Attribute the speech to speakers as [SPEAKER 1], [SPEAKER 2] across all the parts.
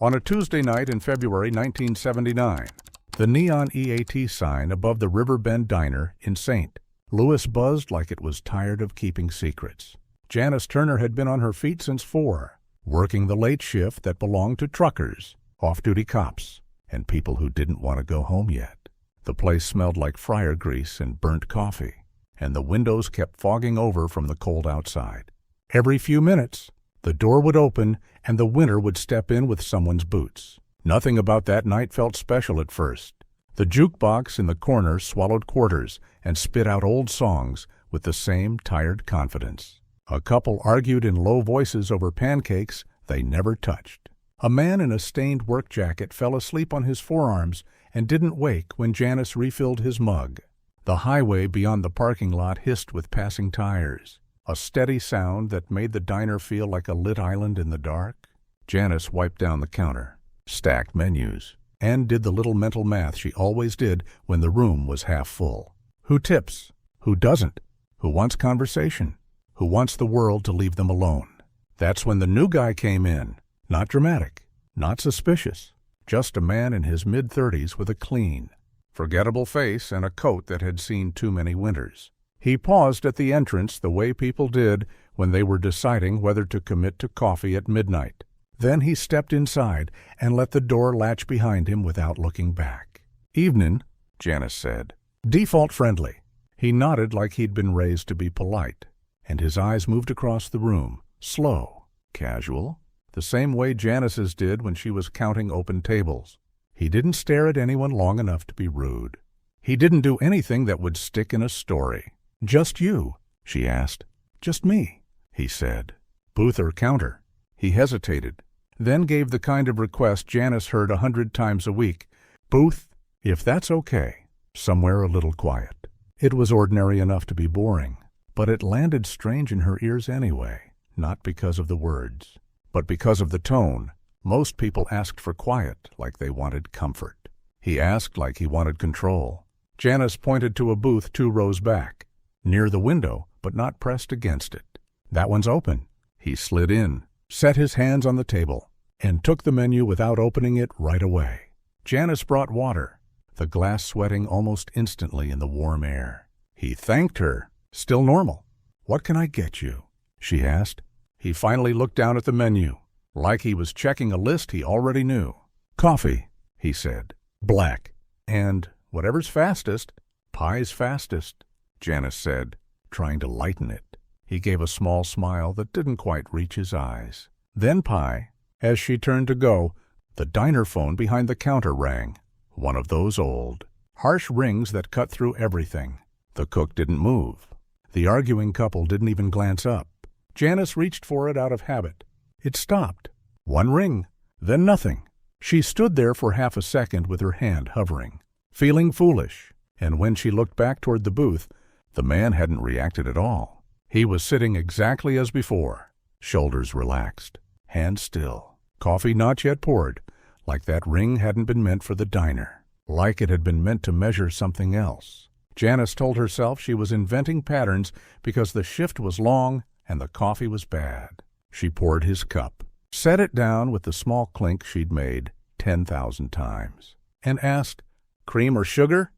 [SPEAKER 1] On a Tuesday night in February 1979, the neon EAT sign above the Riverbend Diner in St. Louis buzzed like it was tired of keeping secrets. Janice Turner had been on her feet since 4, working the late shift that belonged to truckers, off-duty cops, and people who didn't want to go home yet. The place smelled like fryer grease and burnt coffee, and the windows kept fogging over from the cold outside. Every few minutes, the door would open and the winter would step in with someone's boots. Nothing about that night felt special at first. The jukebox in the corner swallowed quarters and spit out old songs with the same tired confidence. A couple argued in low voices over pancakes they never touched. A man in a stained work jacket fell asleep on his forearms and didn't wake when Janice refilled his mug. The highway beyond the parking lot hissed with passing tires, a steady sound that made the diner feel like a lit island in the dark. Janice wiped down the counter, stacked menus, and did the little mental math she always did when the room was half full. Who tips? Who doesn't? Who wants conversation? Who wants the world to leave them alone? That's when the new guy came in. Not dramatic, not suspicious, just a man in his mid-30s with a clean, forgettable face and a coat that had seen too many winters. He paused at the entrance the way people did when they were deciding whether to commit to coffee at midnight. Then he stepped inside and let the door latch behind him without looking back. "Evenin'," Janice said. Default friendly. He nodded like he'd been raised to be polite, and his eyes moved across the room, slow, casual, the same way Janice's did when she was counting open tables. He didn't stare at anyone long enough to be rude. He didn't do anything that would stick in a story. "Just you?" she asked. "Just me," he said. "Booth or counter?" He hesitated, then gave the kind of request Janice heard 100 times a week. "Booth, if that's okay, somewhere a little quiet." It was ordinary enough to be boring, but it landed strange in her ears anyway, not because of the words, but because of the tone. Most people asked for quiet like they wanted comfort. He asked like he wanted control. Janice pointed to a booth 2 rows back, near the window, but not pressed against it. "That one's open." He slid in, set his hands on the table, and took the menu without opening it right away. Janice brought water, the glass sweating almost instantly in the warm air. He thanked her, still normal. "What can I get you?" she asked. He finally looked down at the menu, like he was checking a list he already knew. "Coffee," he said. "Black. And whatever's fastest." "Pie's fastest," Janice said, trying to lighten it. He gave a small smile that didn't quite reach his eyes. Then pie. As she turned to go, the diner phone behind the counter rang. One of those old, harsh rings that cut through everything. The cook didn't move. The arguing couple didn't even glance up. Janice reached for it out of habit. It stopped. 1 ring, then nothing. She stood there for half a second with her hand hovering, feeling foolish, and when she looked back toward the booth, the man hadn't reacted at all. He was sitting exactly as before, shoulders relaxed, hands still, coffee not yet poured, like that ring hadn't been meant for the diner, like it had been meant to measure something else. Janice told herself she was inventing patterns because the shift was long and the coffee was bad. She poured his cup, set it down with the small clink she'd made 10,000 times, and asked, "Cream or sugar?"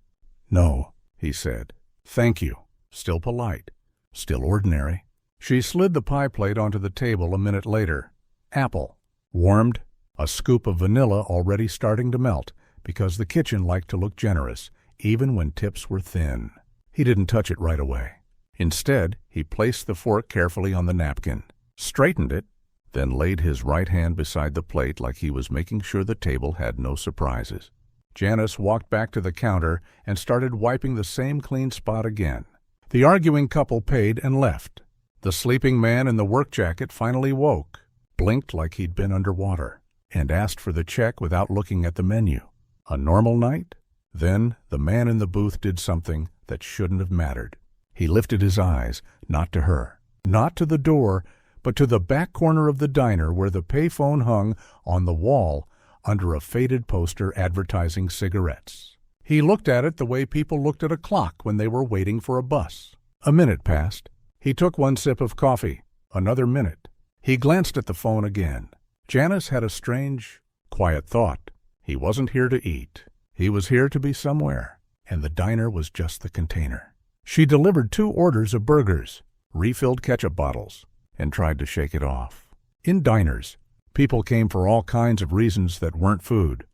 [SPEAKER 1] "No," he said. "Thank you." Still polite, still ordinary. She slid the pie plate onto the table a minute later. Apple, warmed, a scoop of vanilla already starting to melt because the kitchen liked to look generous, even when tips were thin. He didn't touch it right away. Instead, he placed the fork carefully on the napkin, straightened it, then laid his right hand beside the plate like he was making sure the table had no surprises. Janice walked back to the counter and started wiping the same clean spot again. The arguing couple paid and left. The sleeping man in the work jacket finally woke, blinked like he'd been underwater, and asked for the check without looking at the menu. A normal night? Then the man in the booth did something that shouldn't have mattered. He lifted his eyes, not to her, not to the door, but to the back corner of the diner where the payphone hung on the wall under a faded poster advertising cigarettes. He looked at it the way people looked at a clock when they were waiting for a bus. A minute passed. He took 1 sip of coffee. Another minute. He glanced at the phone again. Janice had a strange, Quiet thought. He wasn't here to eat. He was here to be somewhere, and the diner was just the container. She delivered 2 orders of burgers, refilled ketchup bottles, and tried to shake it off. In diners, people came for all kinds of reasons that weren't food.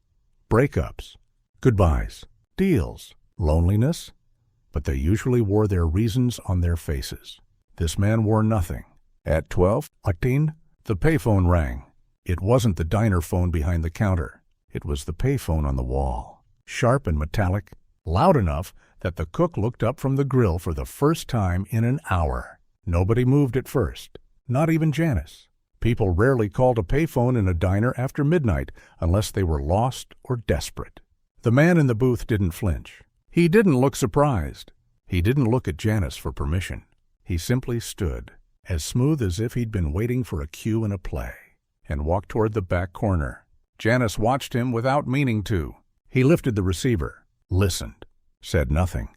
[SPEAKER 1] Breakups, goodbyes, deals, loneliness, but they usually wore their reasons on their faces. This man wore nothing. At 12:18, the payphone rang. It wasn't the diner phone behind the counter. It was the payphone on the wall, sharp and metallic, loud enough that the cook looked up from the grill for the first time in an hour. Nobody moved at first, not even Janice. People rarely called a payphone in a diner after midnight unless they were lost or desperate. The man in the booth didn't flinch. He didn't look surprised. He didn't look at Janice for permission. He simply stood, as smooth as if he'd been waiting for a cue in a play, and walked toward the back corner. Janice watched him without meaning to. He lifted the receiver, listened, said nothing.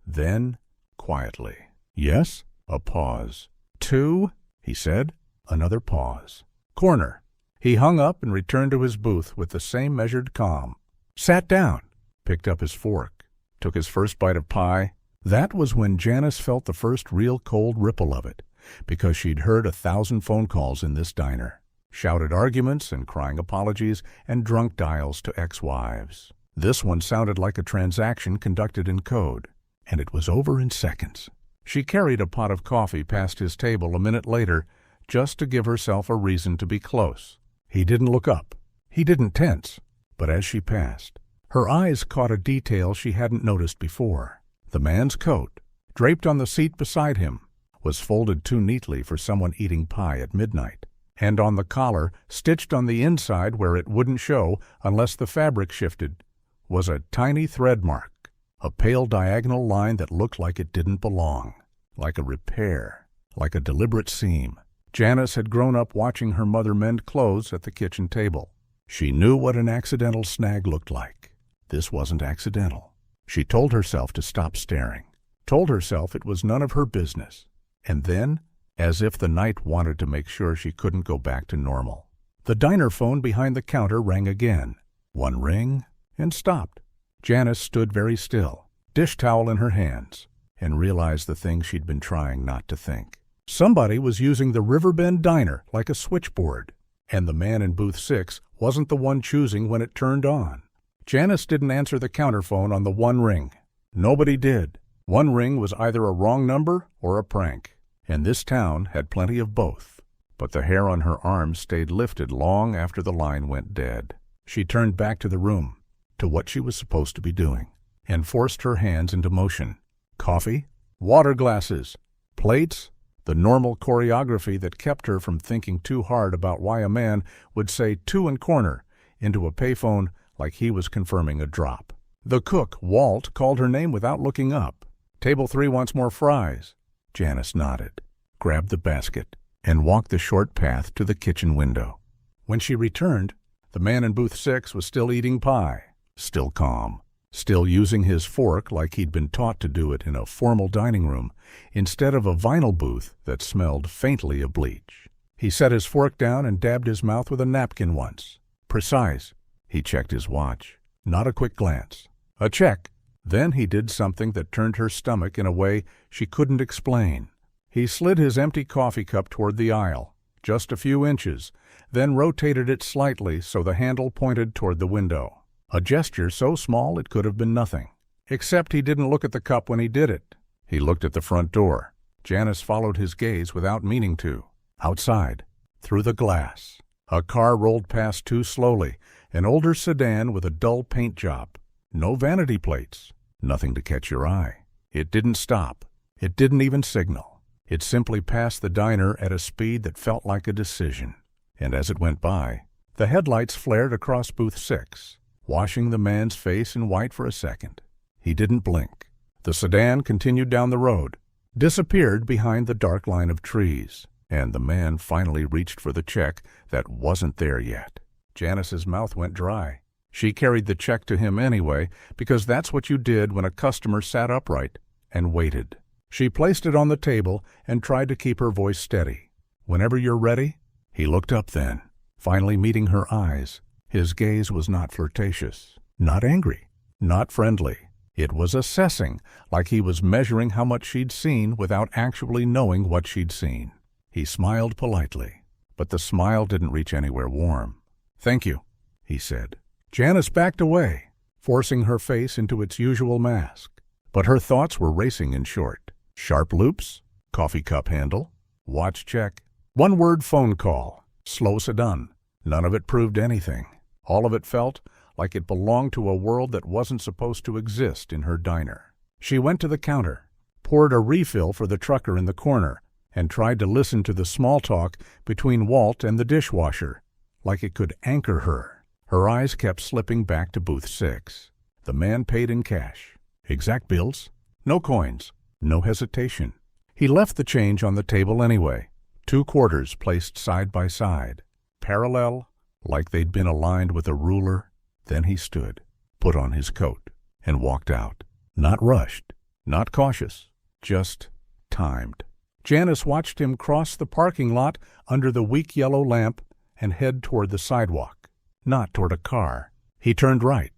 [SPEAKER 1] Then, quietly, "Yes?" A pause. "2?" he said. Another pause. "Corner." He hung up and returned to his booth with the same measured calm. Sat down, picked up his fork, took his first bite of pie. That was when Janice felt the first real cold ripple of it, because she'd heard 1,000 phone calls in this diner. Shouted arguments and crying apologies and drunk dials to ex-wives. This one sounded like a transaction conducted in code, and it was over in seconds. She carried a pot of coffee past his table a minute later just to give herself a reason to be close. He didn't look up. He didn't tense. But as she passed, her eyes caught a detail she hadn't noticed before. The man's coat, draped on the seat beside him, was folded too neatly for someone eating pie at midnight. And on the collar, stitched on the inside where it wouldn't show unless the fabric shifted, was a tiny thread mark, a pale diagonal line that looked like it didn't belong, like a repair, like a deliberate seam. Janice had grown up watching her mother mend clothes at the kitchen table. She knew what an accidental snag looked like. This wasn't accidental. She told herself to stop staring, told herself it was none of her business, and then, as if the night wanted to make sure she couldn't go back to normal, the diner phone behind the counter rang again. One ring, and stopped. Janice stood very still, dish towel in her hands, and realized the thing she'd been trying not to think. Somebody was using the Riverbend Diner like a switchboard, and the man in booth 6 wasn't the one choosing when it turned on. Janice didn't answer the counter phone on the one ring. Nobody did. One ring was either a wrong number or a prank, and this town had plenty of both. But the hair on her arms stayed lifted long after the line went dead. She turned back to the room, to what she was supposed to be doing, and forced her hands into motion. Coffee, water glasses, plates, the normal choreography that kept her from thinking too hard about why a man would say 2 and corner into a payphone like he was confirming a drop. The cook, Walt, called her name without looking up. "Table 3 wants more fries." Janice nodded, grabbed the basket, and walked the short path to the kitchen window. When she returned, the man in booth 6 was still eating pie, still calm, still using his fork like he'd been taught to do it in a formal dining room instead of a vinyl booth that smelled faintly of bleach. He set his fork down and dabbed his mouth with a napkin once. Precise. He checked his watch. Not a quick glance. A check. Then he did something that turned her stomach in a way she couldn't explain. He slid his empty coffee cup toward the aisle, just a few inches, then rotated it slightly so the handle pointed toward the window. A gesture so small it could have been nothing. Except he didn't look at the cup when he did it. He looked at the front door. Janice followed his gaze without meaning to. Outside, through the glass, a car rolled past too slowly, an older sedan with a dull paint job. No vanity plates. Nothing to catch your eye. It didn't stop. It didn't even signal. It simply passed the diner at a speed that felt like a decision. And as it went by, the headlights flared across booth 6, washing the man's face in white for a second. He didn't blink. The sedan continued down the road, disappeared behind the dark line of trees, and the man finally reached for the check that wasn't there yet. Janice's mouth went dry. She carried the check to him anyway, because that's what you did when a customer sat upright and waited. She placed it on the table and tried to keep her voice steady. "Whenever you're ready." He looked up then, finally meeting her eyes, His gaze was not flirtatious, not angry, not friendly. It was assessing, like he was measuring how much she'd seen without actually knowing what she'd seen. He smiled politely, but the smile didn't reach anywhere warm. "Thank you," he said. Janice backed away, forcing her face into its usual mask. But her thoughts were racing in short. Sharp loops, coffee cup handle, watch check, one-word phone call, slow sedan. None of it proved anything. All of it felt like it belonged to a world that wasn't supposed to exist in her diner. She went to the counter, poured a refill for the trucker in the corner, and tried to listen to the small talk between Walt and the dishwasher, like it could anchor her. Her eyes kept slipping back to booth 6. The man paid in cash. Exact bills, no coins, no hesitation. He left the change on the table anyway, 2 quarters placed side by side, parallel, like they'd been aligned with a ruler. Then he stood, put on his coat, and walked out. Not rushed, not cautious, just timed. Janice watched him cross the parking lot under the weak yellow lamp and head toward the sidewalk, not toward a car. He turned right,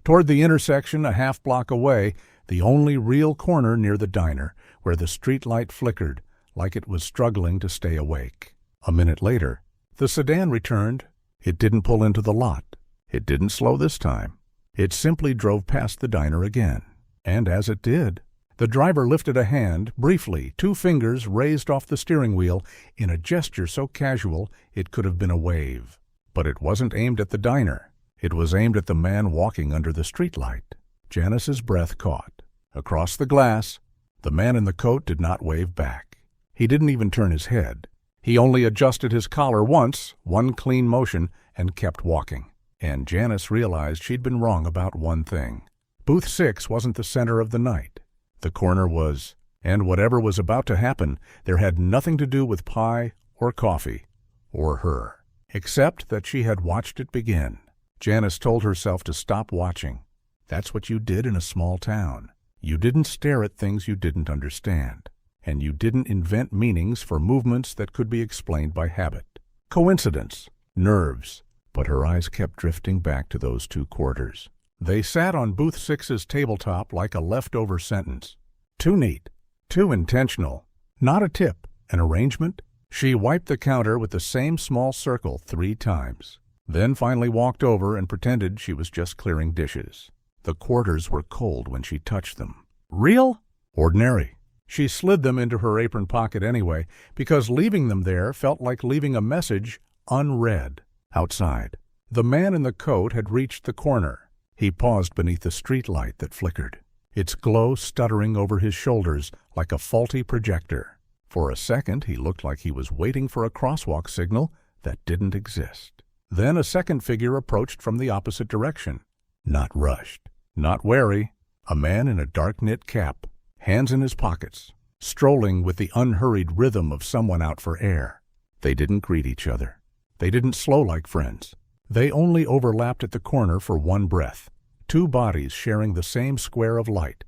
[SPEAKER 1] toward the intersection a half block away, the only real corner near the diner, where the streetlight flickered like it was struggling to stay awake. A minute later, the sedan returned. It didn't pull into the lot. It didn't slow this time. It simply drove past the diner again. And as it did, the driver lifted a hand, briefly, 2 fingers raised off the steering wheel in a gesture so casual it could have been a wave. But it wasn't aimed at the diner. It was aimed at the man walking under the streetlight. Janice's breath caught. Across the glass, the man in the coat did not wave back. He didn't even turn his head. He only adjusted his collar once, one clean motion, and kept walking. And Janice realized she'd been wrong about one thing. Booth 6 wasn't the center of the night. The corner was, and whatever was about to happen, there had nothing to do with pie or coffee or her, except that she had watched it begin. Janice told herself to stop watching. That's what you did in a small town. You didn't stare at things you didn't understand, and you didn't invent meanings for movements that could be explained by habit, coincidence, nerves. But her eyes kept drifting back to those 2 quarters. They sat on booth 6's tabletop like a leftover sentence. Too neat, too intentional. Not a tip, an arrangement. She wiped the counter with the same small circle 3 times, then finally walked over and pretended she was just clearing dishes. The quarters were cold when she touched them. Real? Ordinary. She slid them into her apron pocket anyway, because leaving them there felt like leaving a message unread. Outside, the man in the coat had reached the corner. He paused beneath the streetlight that flickered, its glow stuttering over his shoulders like a faulty projector. For a second, he looked like he was waiting for a crosswalk signal that didn't exist. Then a second figure approached from the opposite direction. Not rushed, not wary, a man in a dark knit cap, hands in his pockets, strolling with the unhurried rhythm of someone out for air. They didn't greet each other. They didn't slow like friends. They only overlapped at the corner for one breath, 2 bodies sharing the same square of light.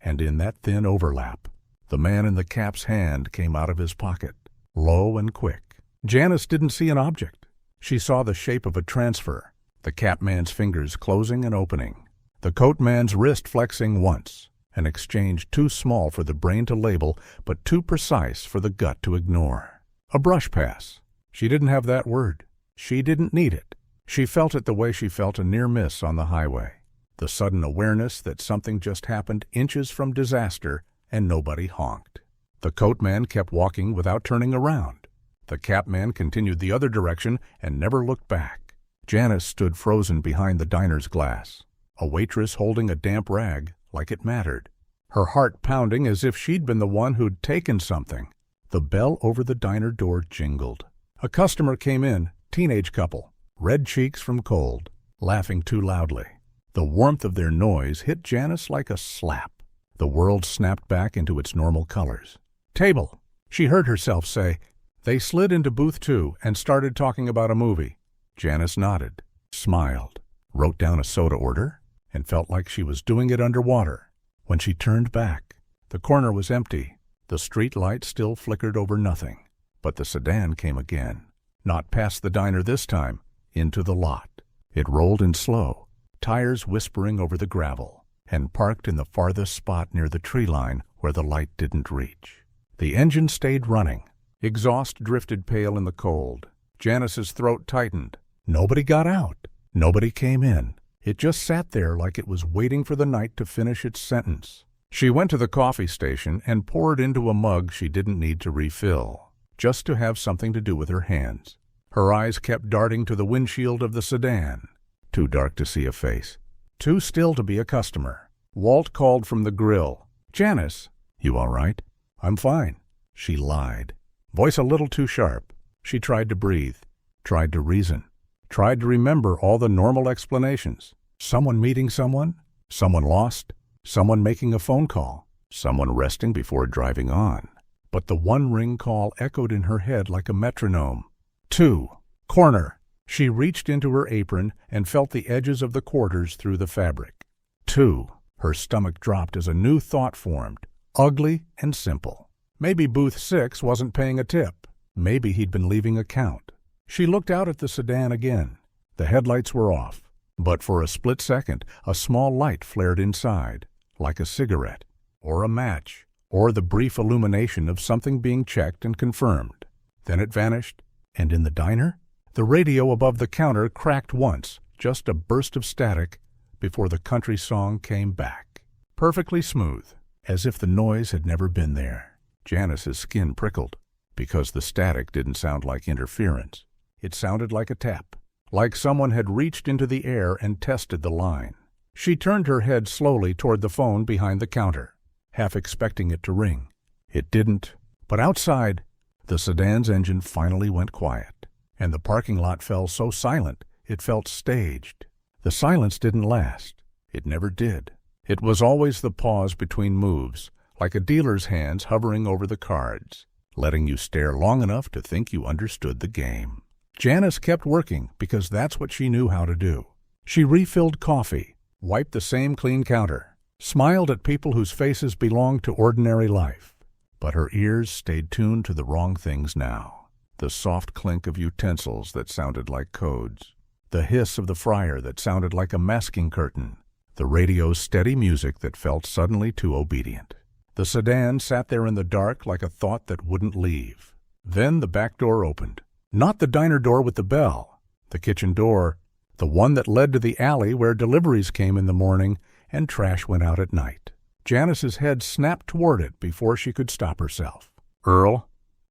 [SPEAKER 1] And in that thin overlap, the man in the cap's hand came out of his pocket, low and quick. Janice didn't see an object. She saw the shape of a transfer, the cap man's fingers closing and opening, the coat man's wrist flexing once, an exchange too small for the brain to label, but too precise for the gut to ignore. A brush pass. She didn't have that word. She didn't need it. She felt it the way she felt a near miss on the highway. The sudden awareness that something just happened inches from disaster and nobody honked. The coat man kept walking without turning around. The cap man continued the other direction and never looked back. Janice stood frozen behind the diner's glass, a waitress holding a damp rag like it mattered, her heart pounding as if she'd been the one who'd taken something. The bell over the diner door jingled. A customer came in, teenage couple, red cheeks from cold, laughing too loudly. The warmth of their noise hit Janice like a slap. The world snapped back into its normal colors. "Table," she heard herself say. They slid into booth 2 and started talking about a movie. Janice nodded, smiled, wrote down a soda order, and felt like she was doing it underwater. When she turned back, the corner was empty. The street light still flickered over nothing. But the sedan came again, not past the diner this time, into the lot. It rolled in slow, tires whispering over the gravel, and parked in the farthest spot near the tree line where the light didn't reach. The engine stayed running. Exhaust drifted pale in the cold. Janice's throat tightened. Nobody got out. Nobody came in. It just sat there like it was waiting for the night to finish its sentence. She went to the coffee station and poured into a mug she didn't need to refill, just to have something to do with her hands. Her eyes kept darting to the windshield of the sedan. Too dark to see a face. Too still to be a customer. Walt called from the grill. "Janice, you all right?" "I'm fine." She lied. Voice a little too sharp. She tried to breathe, tried to reason, tried to remember all the normal explanations. Someone meeting someone lost, someone making a phone call, someone resting before driving on. But the one-ring call echoed in her head like a metronome. 2. Corner. She reached into her apron and felt the edges of the quarters through the fabric. 2. Her stomach dropped as a new thought formed, ugly and simple. Maybe Booth 6 wasn't paying a tip. Maybe he'd been leaving a count. She looked out at the sedan again. The headlights were off, but for a split second, a small light flared inside, like a cigarette, or a match, or the brief illumination of something being checked and confirmed. Then it vanished, and in the diner, the radio above the counter cracked once, just a burst of static, before the country song came back. Perfectly smooth, as if the noise had never been there. Janice's skin prickled, because the static didn't sound like interference. It sounded like a tap, like someone had reached into the air and tested the line. She turned her head slowly toward the phone behind the counter, half expecting it to ring. It didn't, but outside, the sedan's engine finally went quiet, and the parking lot fell so silent it felt staged. The silence didn't last. It never did. It was always the pause between moves, like a dealer's hands hovering over the cards, letting you stare long enough to think you understood the game. Janice kept working because that's what she knew how to do. She refilled coffee, wiped the same clean counter, smiled at people whose faces belonged to ordinary life. But her ears stayed tuned to the wrong things now. The soft clink of utensils that sounded like codes. The hiss of the fryer that sounded like a masking curtain. The radio's steady music that felt suddenly too obedient. The sedan sat there in the dark like a thought that wouldn't leave. Then the back door opened. Not the diner door with the bell. The kitchen door. The one that led to the alley where deliveries came in the morning and trash went out at night. Janice's head snapped toward it before she could stop herself. Earl,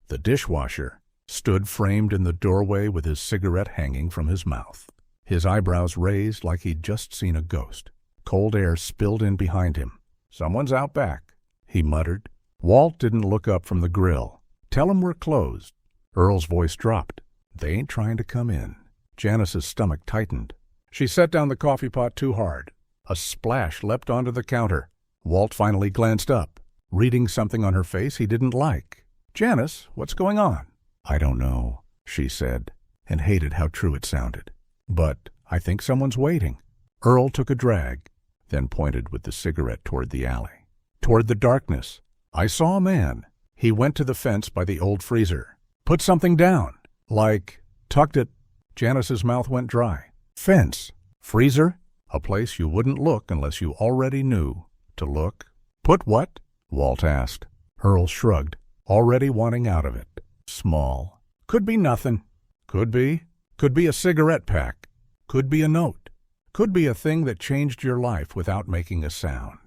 [SPEAKER 1] the dishwasher, stood framed in the doorway with his cigarette hanging from his mouth. His eyebrows raised like he'd just seen a ghost. Cold air spilled in behind him. "Someone's out back," he muttered. Walt didn't look up from the grill. "Tell him we're closed." Earl's voice dropped. "They ain't trying to come in." Janice's stomach tightened. She set down the coffee pot too hard. A splash leapt onto the counter. Walt finally glanced up, reading something on her face he didn't like. "Janice, what's going on?" "I don't know," she said, and hated how true it sounded. "But I think someone's waiting." Earl took a drag, then pointed with the cigarette toward the alley. Toward the darkness. "I saw a man. He went to the fence by the old freezer. Put something down. Like, tucked it." Janice's mouth went dry. "Fence? Freezer? A place you wouldn't look unless you already knew to look." "Put what?" Walt asked. Earl shrugged, already wanting out of it. "Small. Could be nothing. Could be. Could be a cigarette pack. Could be a note. Could be a thing that changed your life without making a sound."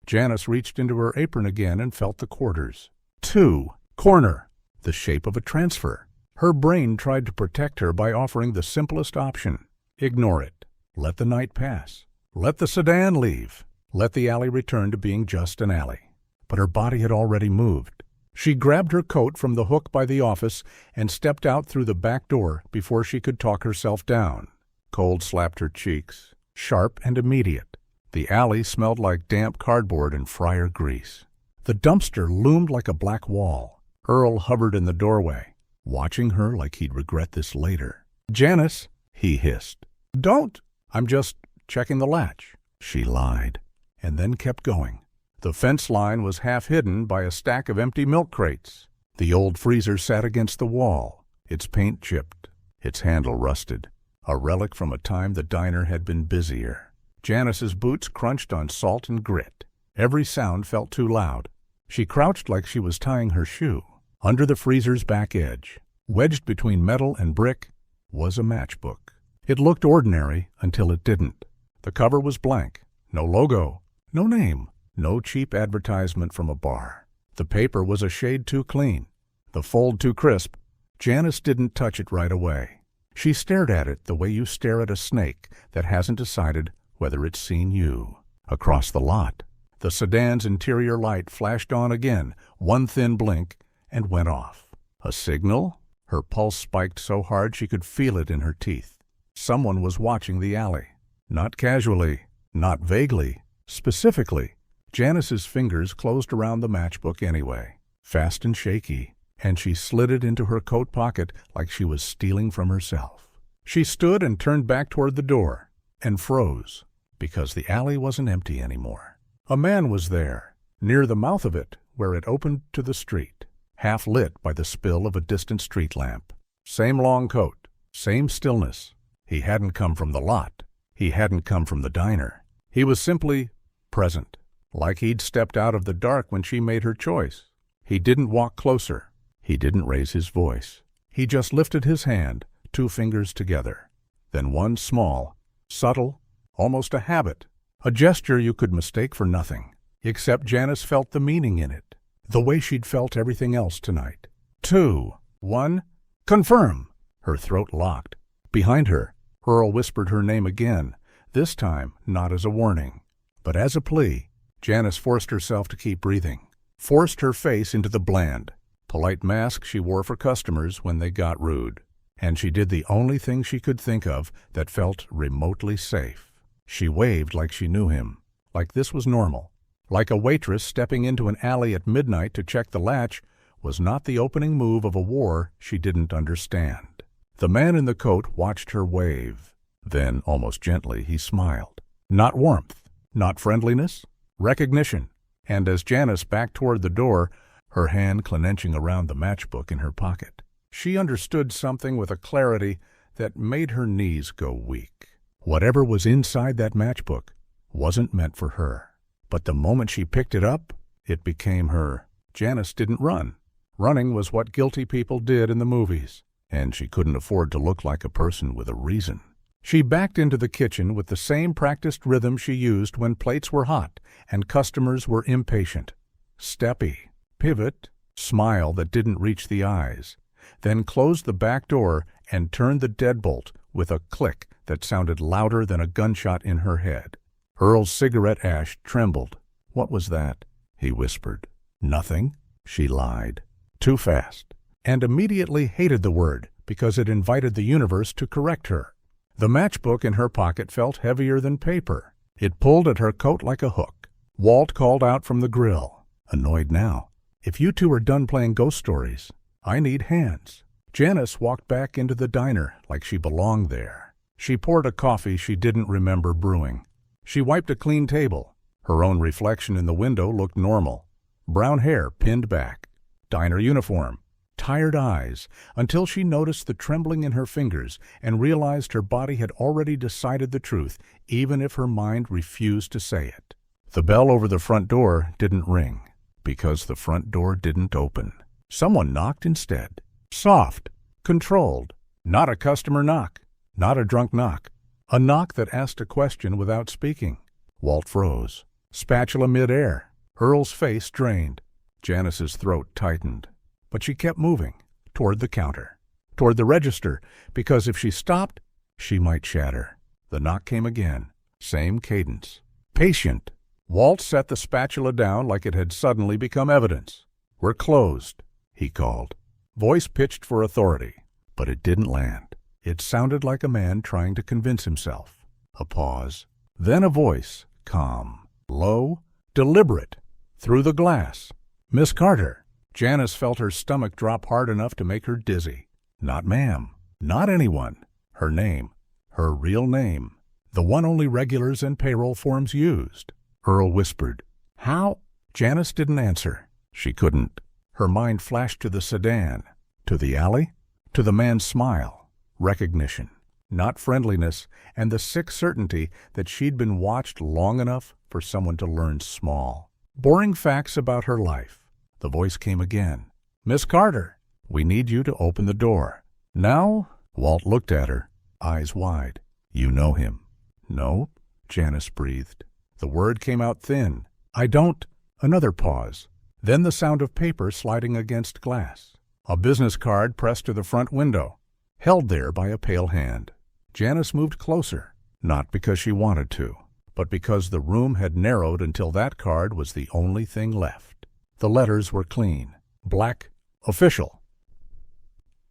[SPEAKER 1] Janice reached into her apron again and felt the quarters. 2. Corner. The shape of a transfer. Her brain tried to protect her by offering the simplest option. Ignore it. Let the night pass. Let the sedan leave. Let the alley return to being just an alley. But her body had already moved. She grabbed her coat from the hook by the office and stepped out through the back door before she could talk herself down. Cold slapped her cheeks, sharp and immediate. The alley smelled like damp cardboard and fryer grease. The dumpster loomed like a black wall. Earl hovered in the doorway, watching her like he'd regret this later. "Janice," he hissed. "Don't. I'm just checking the latch." She lied, and then kept going. The fence line was half hidden by a stack of empty milk crates. The old freezer sat against the wall, its paint chipped, its handle rusted. a relic from a time the diner had been busier. Janice's boots crunched on salt and grit. Every sound felt too loud. She crouched like she was tying her shoe. Under the freezer's back edge, wedged between metal and brick, was a matchbook. It looked ordinary until it didn't. The cover was blank. No logo, no name, no cheap advertisement from a bar. The paper was a shade too clean, the fold too crisp. Janice didn't touch it right away. She stared at it the way you stare at a snake that hasn't decided whether it's seen you. Across the lot, the sedan's interior light flashed on again, one thin blink, and went off. A signal? Her pulse spiked so hard she could feel it in her teeth. Someone was watching the alley. Not casually, not vaguely, specifically. Janice's fingers closed around the matchbook anyway, fast and shaky, and she slid it into her coat pocket like she was stealing from herself. She stood and turned back toward the door, and froze, because the alley wasn't empty anymore. A man was there, near the mouth of it, where it opened to the street, half lit by the spill of a distant street lamp. Same long coat, same stillness. He hadn't come from the lot. He hadn't come from the diner. He was simply present, like he'd stepped out of the dark when she made her choice. He didn't walk closer. He didn't raise his voice. He just lifted his hand, two fingers together. Then one small, subtle, almost a habit, a gesture you could mistake for nothing, except Janice felt the meaning in it, the way she'd felt everything else tonight. 2, 1, confirm! Her throat locked. Behind her, Earl whispered her name again, this time not as a warning, but as a plea. Janice forced herself to keep breathing, forced her face into the bland, polite mask she wore for customers when they got rude. And she did the only thing she could think of that felt remotely safe. She waved like she knew him, like this was normal, like a waitress stepping into an alley at midnight to check the latch was not the opening move of a war she didn't understand. The man in the coat watched her wave. Then, almost gently, he smiled. Not warmth, not friendliness, recognition. And as Janice backed toward the door, her hand clenching around the matchbook in her pocket, she understood something with a clarity that made her knees go weak. Whatever was inside that matchbook wasn't meant for her. But the moment she picked it up, it became her. Janice didn't run. Running was what guilty people did in the movies, and she couldn't afford to look like a person with a reason. She backed into the kitchen with the same practiced rhythm she used when plates were hot and customers were impatient. Steppy, pivot, smile that didn't reach the eyes, then closed the back door and turned the deadbolt with a click that sounded louder than a gunshot in her head. Earl's cigarette ash trembled. What was that? He whispered. Nothing, she lied. Too fast. And immediately hated the word because it invited the universe to correct her. The matchbook in her pocket felt heavier than paper. It pulled at her coat like a hook. Walt called out from the grill, annoyed now. If you two are done playing ghost stories, I need hands. Janice walked back into the diner like she belonged there. She poured a coffee she didn't remember brewing. She wiped a clean table. Her own reflection in the window looked normal. Brown hair pinned back. Diner uniform. Tired eyes, until she noticed the trembling in her fingers and realized her body had already decided the truth, even if her mind refused to say it. The bell over the front door didn't ring, because the front door didn't open. Someone knocked instead. Soft, controlled. Not a customer knock, not a drunk knock. A knock that asked a question without speaking. Walt froze. Spatula midair. Earl's face drained. Janice's throat tightened. But she kept moving, toward the counter, toward the register, because if she stopped, she might shatter. The knock came again. Same cadence. Patient. Walt set the spatula down like it had suddenly become evidence. We're closed, he called. Voice pitched for authority, but it didn't land. It sounded like a man trying to convince himself. A pause. Then a voice, calm, low, deliberate, through the glass. Miss Carter. Janice felt her stomach drop hard enough to make her dizzy. Not ma'am. Not anyone. Her name. Her real name. The one only regulars and payroll forms used. Earl whispered. How? Janice didn't answer. She couldn't. Her mind flashed to the sedan. To the alley? To the man's smile. Recognition. not friendliness, and the sick certainty that she'd been watched long enough for someone to learn small, boring facts about her life. The voice came again. "Miss Carter, we need you to open the door." "Now?" Walt looked at her, eyes wide. "You know him." "No," Janice breathed. The word came out thin. "I don't." Another pause. Then the sound of paper sliding against glass. A business card pressed to the front window, held there by a pale hand. Janice moved closer, not because she wanted to, but because the room had narrowed until that card was the only thing left. The letters were clean. Black. Official.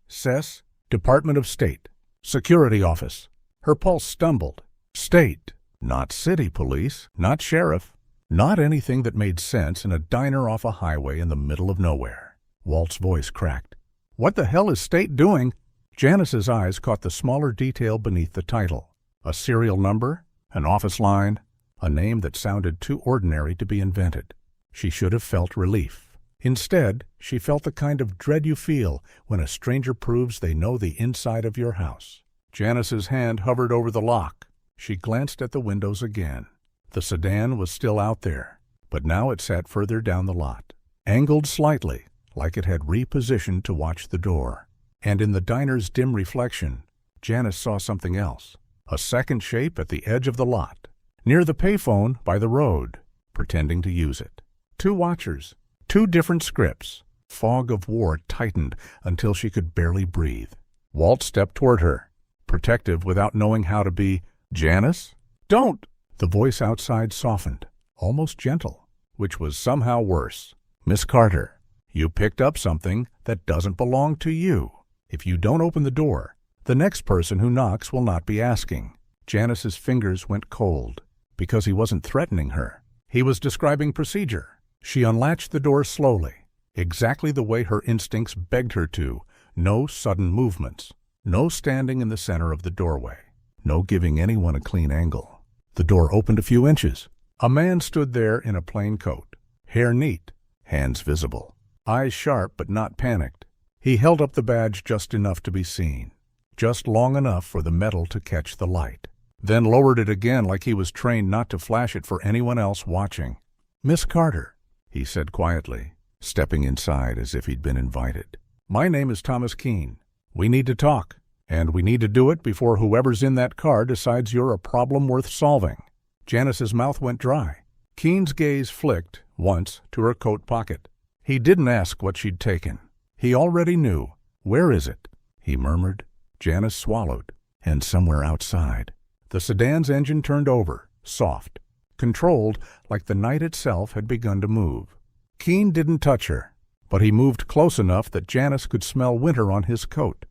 [SPEAKER 1] SES, Department of State. Security Office. Her pulse stumbled. State. Not city police, not sheriff, not anything that made sense in a diner off a highway in the middle of nowhere. Walt's voice cracked. "What the hell is state doing?" Janice's eyes caught the smaller detail beneath the title. A serial number, an office line, a name that sounded too ordinary to be invented. She should have felt relief. Instead, she felt the kind of dread you feel when a stranger proves they know the inside of your house. Janice's hand hovered over the lock. She glanced at the windows again. The sedan was still out there, but now it sat further down the lot, angled slightly, like it had repositioned to watch the door. And in the diner's dim reflection, Janice saw something else. A second shape at the edge of the lot, near the payphone by the road, pretending to use it. Two watchers, two different scripts. Fog of war tightened until she could barely breathe. Walt stepped toward her, protective without knowing how to be. "Janice? Don't!" The voice outside softened, almost gentle, which was somehow worse. "Miss Carter, you picked up something that doesn't belong to you. If you don't open the door, the next person who knocks will not be asking." Janice's fingers went cold, because he wasn't threatening her. He was describing procedure. She unlatched the door slowly, exactly the way her instincts begged her to. No sudden movements, no standing in the center of the doorway, no giving anyone a clean angle. The door opened a few inches. A man stood there in a plain coat, hair neat, hands visible, eyes sharp but not panicked. He held up the badge just enough to be seen, just long enough for the metal to catch the light, then lowered it again like he was trained not to flash it for anyone else watching. "Miss Carter," he said quietly, stepping inside as if he'd been invited. "My name is Thomas Keene. We need to talk, and we need to do it before whoever's in that car decides you're a problem worth solving." Janice's mouth went dry. Keene's gaze flicked once to her coat pocket. He didn't ask what she'd taken. He already knew. "Where is it?" he murmured. Janice swallowed. "And somewhere outside." The sedan's engine turned over, soft, controlled like the night itself had begun to move. Keene didn't touch her, but he moved close enough that Janice could smell winter on his coat.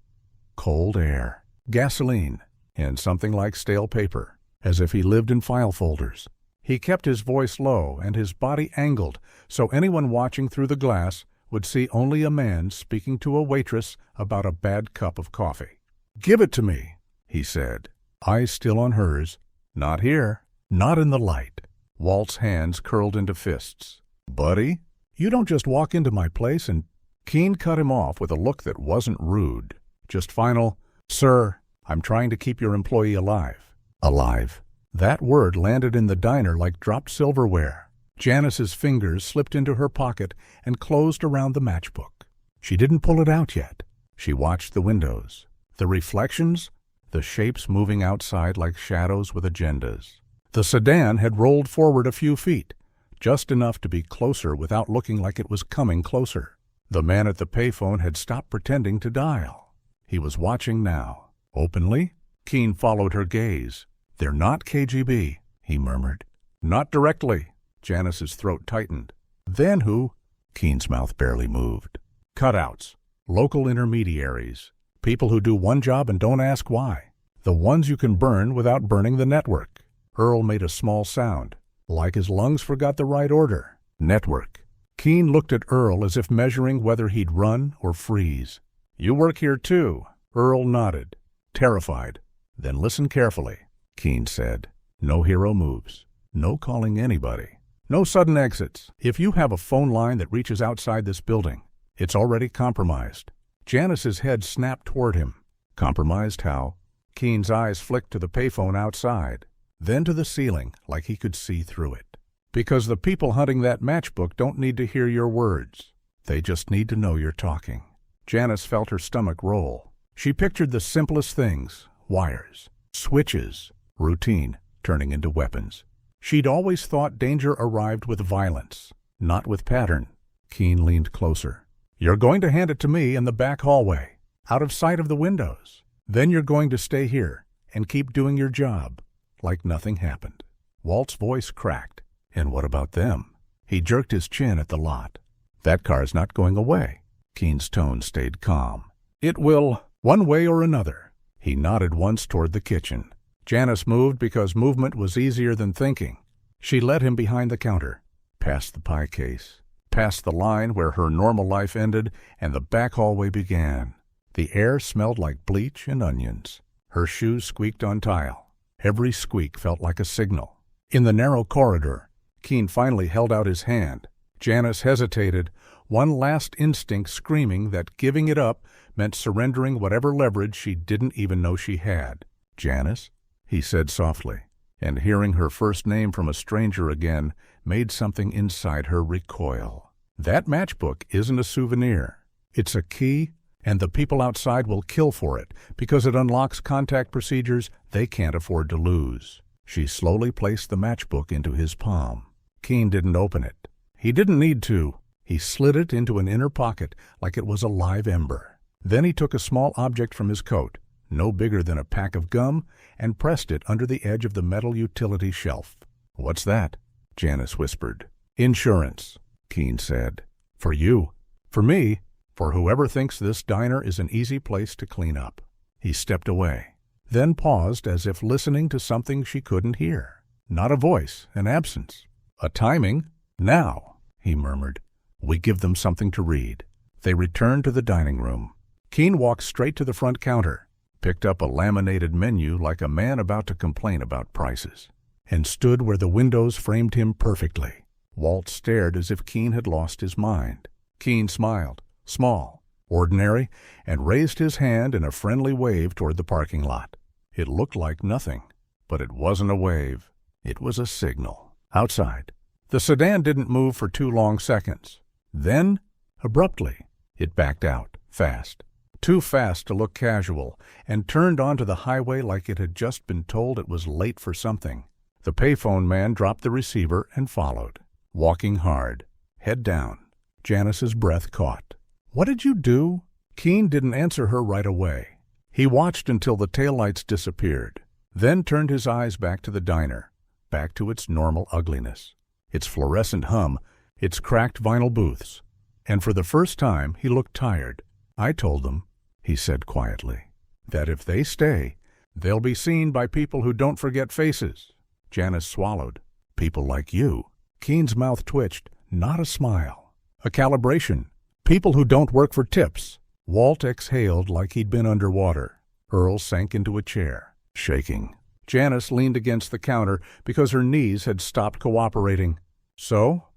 [SPEAKER 1] Cold air, gasoline, and something like stale paper, as if he lived in file folders. He kept his voice low and his body angled so anyone watching through the glass would see only a man speaking to a waitress about a bad cup of coffee. "Give it to me," he said, eyes still on hers. "Not here. Not in the light." Walt's hands curled into fists. "Buddy, you don't just walk into my place and—" Keene cut him off with a look that wasn't rude, just final. "Sir, I'm trying to keep your employee alive." Alive. That word landed in the diner like dropped silverware. Janice's fingers slipped into her pocket and closed around the matchbook. She didn't pull it out yet. She watched the windows, the reflections, the shapes moving outside like shadows with agendas. The sedan had rolled forward a few feet, just enough to be closer without looking like it was coming closer. The man at the payphone had stopped pretending to dial. He was watching now. Openly? Keene followed her gaze. "They're not KGB," he murmured. "Not directly." Janice's throat tightened. "Then who?" Keene's mouth barely moved. "Cutouts. Local intermediaries. People who do one job and don't ask why. The ones you can burn without burning the network." Earl made a small sound, like his lungs forgot the right order. Network. Keene looked at Earl as if measuring whether he'd run or freeze. "You work here too." Earl nodded, terrified. "Then listen carefully," Keene said. "No hero moves. No calling anybody. No sudden exits. If you have a phone line that reaches outside this building, it's already compromised." Janice's head snapped toward him. Compromised how? Keen's eyes flicked to the payphone outside, then to the ceiling like he could see through it. Because the people hunting that matchbook don't need to hear your words. They just need to know you're talking. Janice felt her stomach roll. She pictured the simplest things, wires, switches, routine, turning into weapons. She'd always thought danger arrived with violence, not with pattern. Keen leaned closer. You're going to hand it to me in the back hallway, out of sight of the windows. Then you're going to stay here and keep doing your job, like nothing happened. Walt's voice cracked. And what about them? He jerked his chin at the lot. That car's not going away. Keen's tone stayed calm. It will, one way or another. He nodded once toward the kitchen. Janice moved because movement was easier than thinking. She led him behind the counter, past the pie case, past the line where her normal life ended and the back hallway began. The air smelled like bleach and onions. Her shoes squeaked on tile. Every squeak felt like a signal. In the narrow corridor, Keen finally held out his hand. Janice hesitated, one last instinct screaming that giving it up meant surrendering whatever leverage she didn't even know she had. Janice, he said softly, and hearing her first name from a stranger again made something inside her recoil. That matchbook isn't a souvenir. It's a key, and the people outside will kill for it because it unlocks contact procedures they can't afford to lose. She slowly placed the matchbook into his palm. Keen didn't open it. He didn't need to. He slid it into an inner pocket like it was a live ember. Then he took a small object from his coat, no bigger than a pack of gum, and pressed it under the edge of the metal utility shelf. What's that? Janice whispered. Insurance, Keen said. For you. For me. For whoever thinks this diner is an easy place to clean up. He stepped away, then paused as if listening to something she couldn't hear. Not a voice, an absence. A timing. Now, he murmured. We give them something to read. They returned to the dining room. Keen walked straight to the front counter, picked up a laminated menu like a man about to complain about prices, and stood where the windows framed him perfectly. Walt stared as if Keen had lost his mind. Keen smiled, small, ordinary, and raised his hand in a friendly wave toward the parking lot. It looked like nothing, but it wasn't a wave. It was a signal. Outside, the sedan didn't move for 2 long seconds. Then, abruptly, it backed out, fast. Too fast to look casual, and turned onto the highway like it had just been told it was late for something. The payphone man dropped the receiver and followed, walking hard, head down. Janice's breath caught. What did you do? Keen didn't answer her right away. He watched until the taillights disappeared, then turned his eyes back to the diner, back to its normal ugliness, its fluorescent hum, its cracked vinyl booths. And for the first time, he looked tired. I told them, he said quietly, that if they stay, they'll be seen by people who don't forget faces. Janice swallowed. People like you. Keen's mouth twitched, not a smile. A calibration. People who don't work for tips. Walt exhaled like he'd been underwater. Earl sank into a chair, shaking. Janice leaned against the counter because her knees had stopped cooperating. So?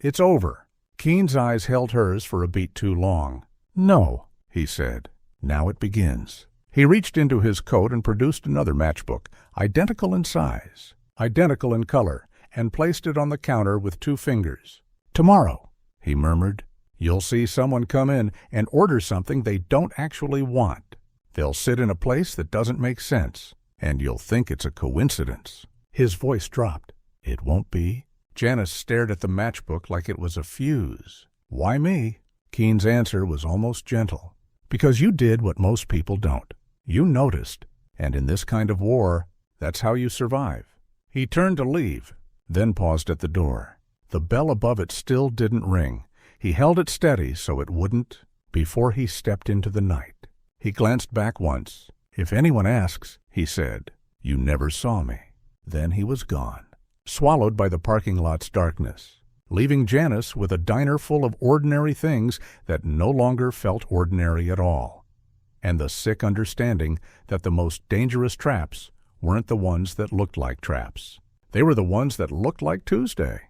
[SPEAKER 1] It's over. Keen's eyes held hers for a beat too long. No, he said. Now it begins. He reached into his coat and produced another matchbook, identical in size, identical in color, and placed it on the counter with 2 fingers. Tomorrow, he murmured, you'll see someone come in and order something they don't actually want. They'll sit in a place that doesn't make sense, and you'll think it's a coincidence. His voice dropped. It won't be. Janice stared at the matchbook like it was a fuse. Why me? Keen's answer was almost gentle. Because you did what most people don't. You noticed, and in this kind of war, that's how you survive. He turned to leave, then paused at the door. The bell above it still didn't ring. He held it steady so it wouldn't before he stepped into the night. He glanced back once. If anyone asks, he said, you never saw me. Then he was gone, swallowed by the parking lot's darkness, leaving Janice with a diner full of ordinary things that no longer felt ordinary at all, and the sick understanding that the most dangerous traps weren't the ones that looked like traps. They were the ones that looked like Tuesday.